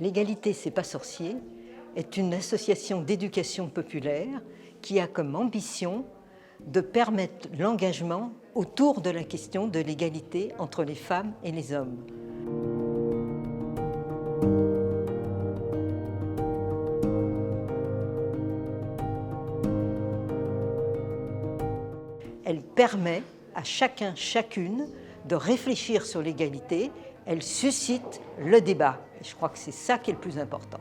L'égalité, c'est pas sorcier est une association d'éducation populaire qui a comme ambition de permettre l'engagement autour de la question de l'égalité entre les femmes et les hommes. Elle permet à chacun, chacune de réfléchir sur l'égalité, elle suscite le débat. Et je crois que c'est ça qui est le plus important.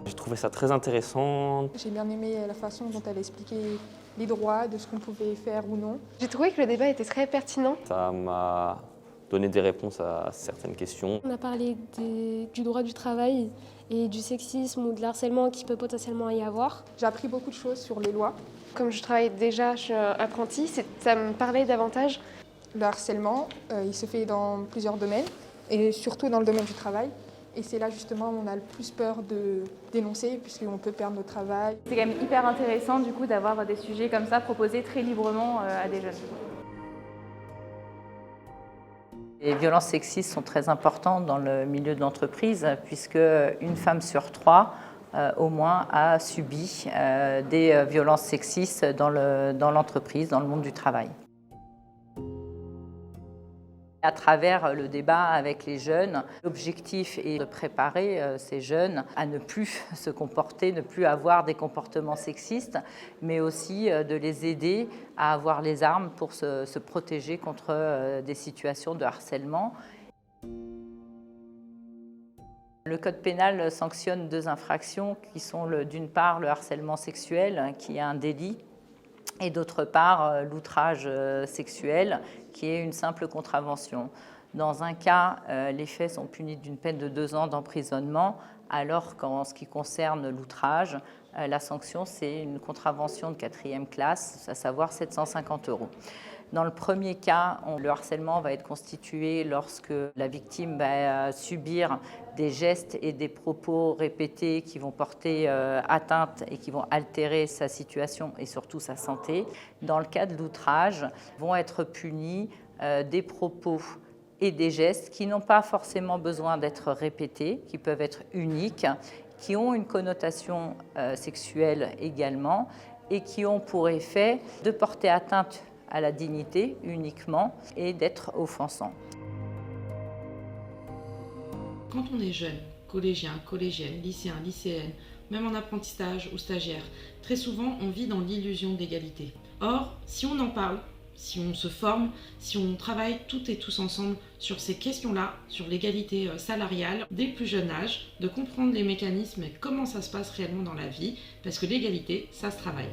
J'ai trouvé ça très intéressant. J'ai bien aimé la façon dont elle expliquait les droits, de ce qu'on pouvait faire ou non. J'ai trouvé que le débat était très pertinent. Ça m'a donné des réponses à certaines questions. On a parlé du droit du travail et du sexisme ou de l'harcèlement qui peut potentiellement y avoir. J'ai appris beaucoup de choses sur les lois. Comme je travaille déjà, je suis apprentie, ça me parlait davantage. Le harcèlement, il se fait dans plusieurs domaines, et surtout dans le domaine du travail. Et c'est là justement où on a le plus peur de dénoncer, puisqu'on peut perdre notre travail. C'est quand même hyper intéressant du coup d'avoir des sujets comme ça proposés très librement à des jeunes. Les violences sexistes sont très importantes dans le milieu de l'entreprise, puisque une femme sur 3 au moins a subi des violences sexistes dans l'entreprise, dans le monde du travail. À travers le débat avec les jeunes, l'objectif est de préparer ces jeunes à ne plus se comporter, ne plus avoir des comportements sexistes, mais aussi de les aider à avoir les armes pour se protéger contre des situations de harcèlement. Le code pénal sanctionne 2 infractions qui sont d'une part le harcèlement sexuel, qui est un délit, et d'autre part l'outrage sexuel, qui est une simple contravention. Dans un cas, les faits sont punis d'une peine de 2 ans d'emprisonnement, alors qu'en ce qui concerne l'outrage, la sanction, c'est une contravention de 4e classe, à savoir 750 €. Dans le premier cas, le harcèlement va être constitué lorsque la victime va subir des gestes et des propos répétés qui vont porter atteinte et qui vont altérer sa situation et surtout sa santé. Dans le cas de l'outrage, vont être punis des propos et des gestes qui n'ont pas forcément besoin d'être répétés, qui peuvent être uniques, qui ont une connotation sexuelle également et qui ont pour effet de porter atteinte à la dignité uniquement et d'être offensant. Quand on est jeune, collégien, collégienne, lycéen, lycéenne, même en apprentissage ou stagiaire, très souvent on vit dans l'illusion d'égalité. Or, si on en parle, si on se forme, si on travaille toutes et tous ensemble sur ces questions-là, sur l'égalité salariale, dès le plus jeune âge, de comprendre les mécanismes et comment ça se passe réellement dans la vie, parce que l'égalité, ça se travaille.